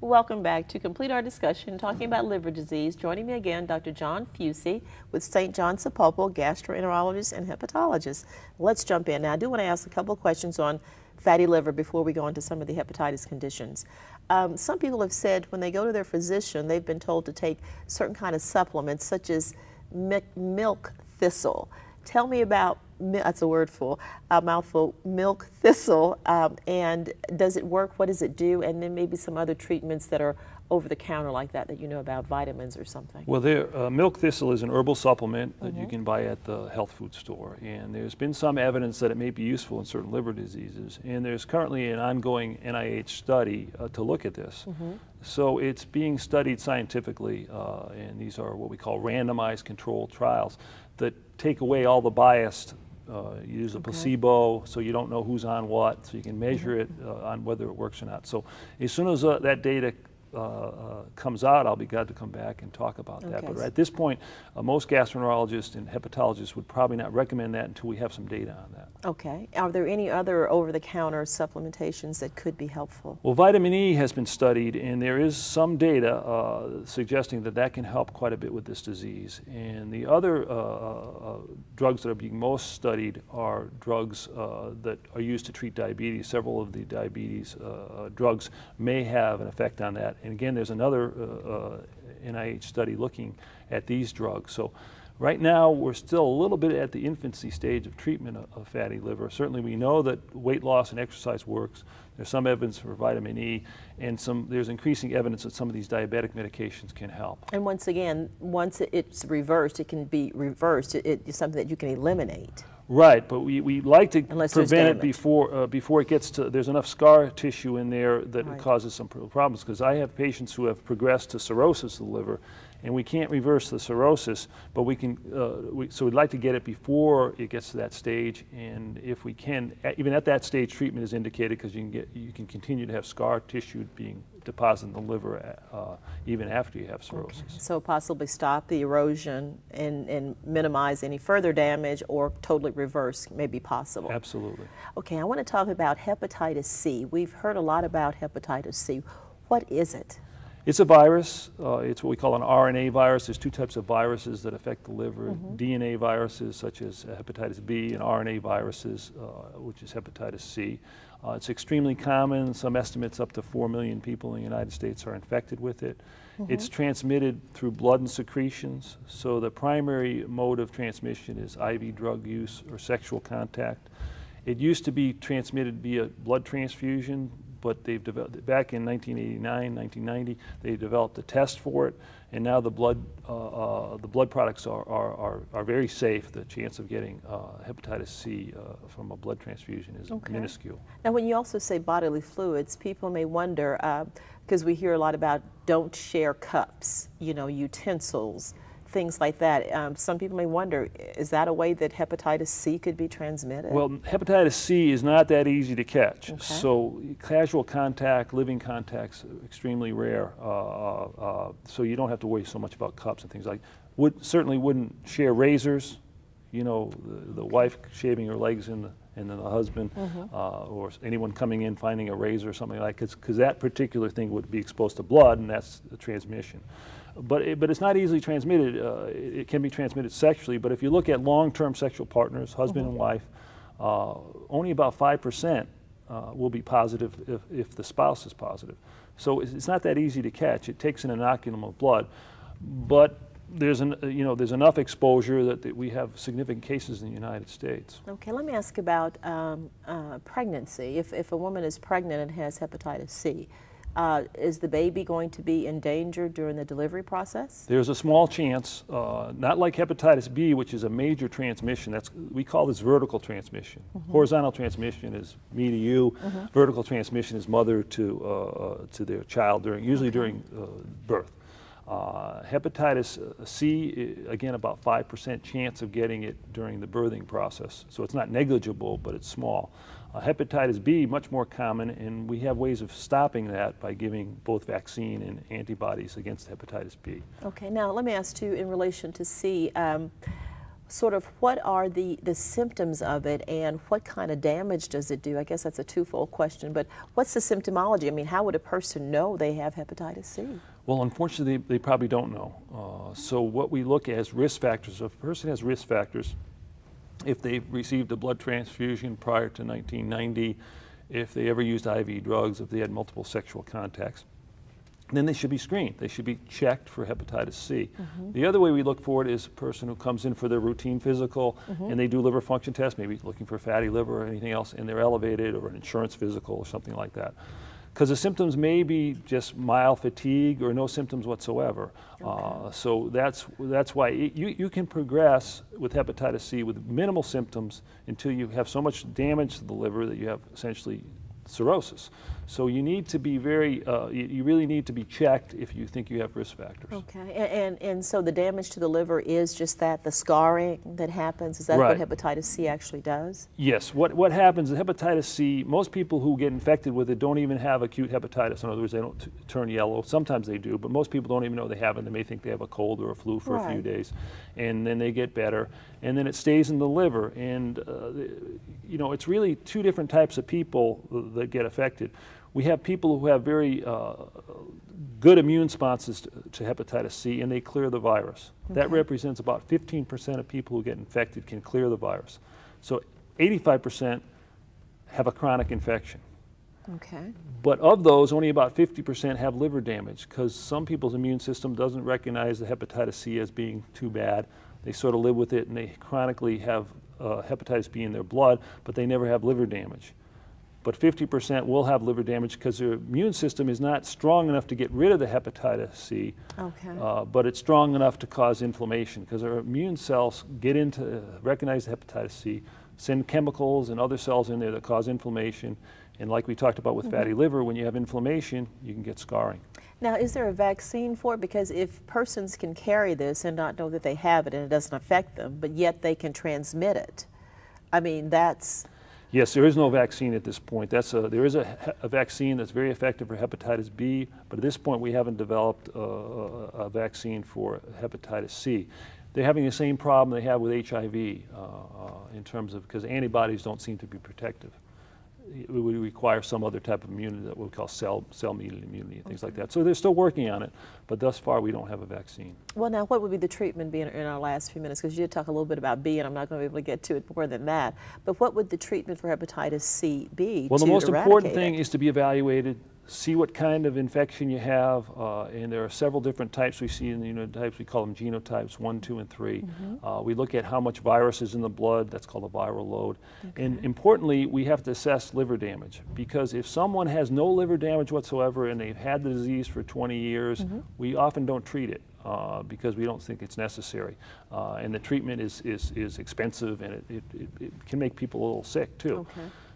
Welcome back to complete our discussion talking about liver disease. Joining me again, Dr. John Fucci with St. John Sapulpa, Gastroenterologist and Hepatologist. Let's jump in. Now, I do want to ask a couple of questions on fatty liver before we go into some of the hepatitis conditions. Some people have said when they go to their physician, they've been told to take certain kind of supplements such as milk thistle. Tell me about, that's a wordful, a mouthful, milk thistle, and does it work? What does it do? And then maybe some other treatments that are over the counter like that you know about, vitamins or something. Well, milk thistle is an herbal supplement that you can buy at the health food store, and there's been some evidence that it may be useful in certain liver diseases, and there's currently an ongoing NIH study to look at this. So it's being studied scientifically, and these are what we call randomized controlled trials that take away all the bias. You use a placebo, so you don't know who's on what, so you can measure it on whether it works or not. So as soon as that data comes out, I'll be glad to come back and talk about that. But at this point, most gastroenterologists and hepatologists would probably not recommend that until we have some data on that. Okay. Are there any other over-the-counter supplementations that could be helpful? Well, vitamin E has been studied, and there is some data suggesting that that can help quite a bit with this disease. And the other drugs that are being most studied are drugs that are used to treat diabetes. Several of the diabetes drugs may have an effect on that. And again, there's another NIH study looking at these drugs. So right now, we're still a little bit at the infancy stage of treatment of fatty liver. Certainly, we know that weight loss and exercise works. There's some evidence for vitamin E, and there's increasing evidence that some of these diabetic medications can help. And once again, once it's reversed, it can be reversed. It's something that you can eliminate. Right, but we like to prevent it before it gets to, there's enough scar tissue in there that it causes some problems, because I have patients who have progressed to cirrhosis of the liver, and we can't reverse the cirrhosis, but we can, so we'd like to get it before it gets to that stage, and if we can, even at that stage, treatment is indicated, because you can continue to have scar tissue being deposited in the liver even after you have cirrhosis. So possibly stop the erosion and minimize any further damage, or totally reverse may be possible. Absolutely. Okay, I want to talk about hepatitis C. We've heard a lot about hepatitis C. What is it? It's a virus. It's what we call an RNA virus. There's two types of viruses that affect the liver. DNA viruses, such as hepatitis B, and RNA viruses, which is hepatitis C. It's extremely common. Some estimates up to 4 million people in the United States are infected with it. It's transmitted through blood and secretions. So the primary mode of transmission is IV drug use or sexual contact. It used to be transmitted via blood transfusion, but they've developed, back in 1989, 1990, they developed a test for it, and now the blood products are very safe. The chance of getting hepatitis C from a blood transfusion is minuscule. Now, when you also say bodily fluids, people may wonder, because we hear a lot about don't share cups, you know, utensils, things like that. Some people may wonder, is that a way that hepatitis C could be transmitted? Well, hepatitis C is not that easy to catch. So casual contact, living contact's extremely rare. So you don't have to worry so much about cups and things like that. Certainly wouldn't share razors, you know, the wife shaving her legs and then the husband, or anyone coming in finding a razor or something like that, because that particular thing would be exposed to blood, and that's the transmission. But it's not easily transmitted. It can be transmitted sexually, but if you look at long-term sexual partners, husband and wife, only about 5% will be positive if the spouse is positive. So it's not that easy to catch. It takes an inoculum of blood, but there's enough exposure that we have significant cases in the United States. Okay, let me ask about pregnancy. If a woman is pregnant and has hepatitis C, is the baby going to be in danger during the delivery process? There's a small chance, not like hepatitis B, which is a major transmission. We call this vertical transmission. Horizontal transmission is me to you. Vertical transmission is mother to their child usually during birth. Hepatitis C, again, about 5% chance of getting it during the birthing process. So it's not negligible, but it's small. Hepatitis B, much more common, and we have ways of stopping that by giving both vaccine and antibodies against hepatitis B. Okay, now let me ask you in relation to C, sort of what are the symptoms of it and what kind of damage does it do? I guess that's a twofold question, but what's the symptomology? I mean, how would a person know they have hepatitis C? Well, unfortunately, they probably don't know. So what we look at is risk factors. If a person has risk factors, if they've received a blood transfusion prior to 1990, if they ever used IV drugs, if they had multiple sexual contacts, then they should be screened. They should be checked for hepatitis C. The other way we look for it is a person who comes in for their routine physical and they do liver function tests, maybe looking for fatty liver or anything else, and they're elevated, or an insurance physical or something like that. Because the symptoms may be just mild fatigue or no symptoms whatsoever. So that's why you can progress with hepatitis C with minimal symptoms until you have so much damage to the liver that you have essentially cirrhosis. So you need to be very, you really need to be checked if you think you have risk factors. Okay, and so the damage to the liver is just that, the scarring that happens, is that what hepatitis C actually does? Yes, what happens is hepatitis C, most people who get infected with it don't even have acute hepatitis. In other words, they don't turn yellow. Sometimes they do, but most people don't even know they have it. They may think they have a cold or a flu for a few days, and then they get better, and then it stays in the liver. And you know, it's really two different types of people that get affected. We have people who have very good immune responses to hepatitis C, and they clear the virus. That represents about 15% of people who get infected can clear the virus. So 85% have a chronic infection. Okay. But of those, only about 50% have liver damage, because some people's immune system doesn't recognize the hepatitis C as being too bad. They sort of live with it, and they chronically have hepatitis B in their blood, but they never have liver damage. But 50% will have liver damage because their immune system is not strong enough to get rid of the hepatitis C, but it's strong enough to cause inflammation, because our immune cells get into, recognize the hepatitis C, send chemicals and other cells in there that cause inflammation, and like we talked about with fatty liver, when you have inflammation, you can get scarring. Now, is there a vaccine for it? Because if persons can carry this and not know that they have it and it doesn't affect them, but yet they can transmit it, I mean, that's... Yes, there is no vaccine at this point. There is a vaccine that's very effective for hepatitis B, but at this point we haven't developed a vaccine for hepatitis C. They're having the same problem they have with HIV in terms of, because antibodies don't seem to be protective. It would require some other type of immunity that we call cell-mediated immunity and things like that. So they're still working on it, but thus far we don't have a vaccine. Well, now what would be the treatment be in our last few minutes? Because you did talk a little bit about B, and I'm not going to be able to get to it more than that. But what would the treatment for hepatitis C be? Well, the most important thing is to be evaluated, see what kind of infection you have, and there are several different types we see in the genotypes. We call them genotypes 1, 2, and 3. We look at how much virus is in the blood. That's called a viral load. And importantly, we have to assess liver damage, because if someone has no liver damage whatsoever and they've had the disease for 20 years, we often don't treat it because we don't think it's necessary. And the treatment is expensive, and it can make people a little sick too.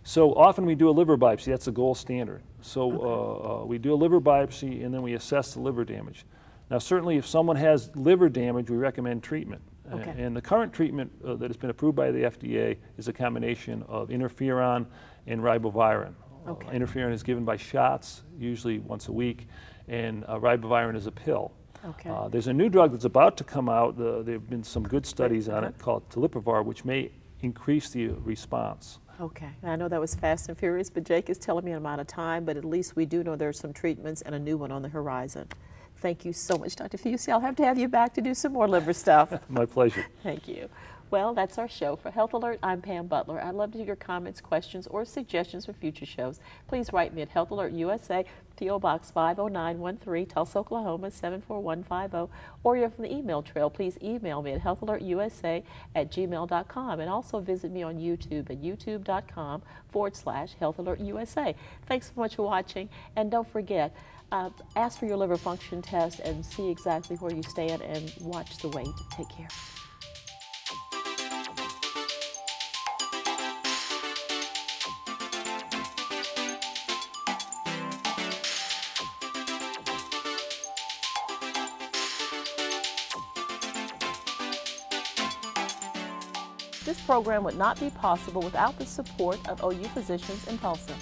So often we do a liver biopsy. That's the gold standard. So we do a liver biopsy, and then we assess the liver damage. Now, certainly if someone has liver damage, we recommend treatment. And the current treatment that has been approved by the FDA is a combination of interferon and ribavirin. Interferon is given by shots, usually once a week, and ribavirin is a pill. There's a new drug that's about to come out. There have been some good studies on it called telipivar, which may increase the response. I know that was fast and furious, but Jake is telling me I'm out of time, but at least we do know there's some treatments and a new one on the horizon. Thank you so much, Dr. Fucci. I'll have to have you back to do some more liver stuff. My pleasure. Thank you. Well, that's our show. For Health Alert, I'm Pam Butler. I'd love to hear your comments, questions, or suggestions for future shows. Please write me at Health Alert USA, P.O. Box 50913, Tulsa, Oklahoma 74150, or you're from the email trail. Please email me at healthalertusa@gmail.com, and also visit me on YouTube at youtube.com/healthalertusa. Thanks so much for watching, and don't forget, ask for your liver function test and see exactly where you stand, and watch the weight. Take care. This program would not be possible without the support of OU Physicians in Tulsa.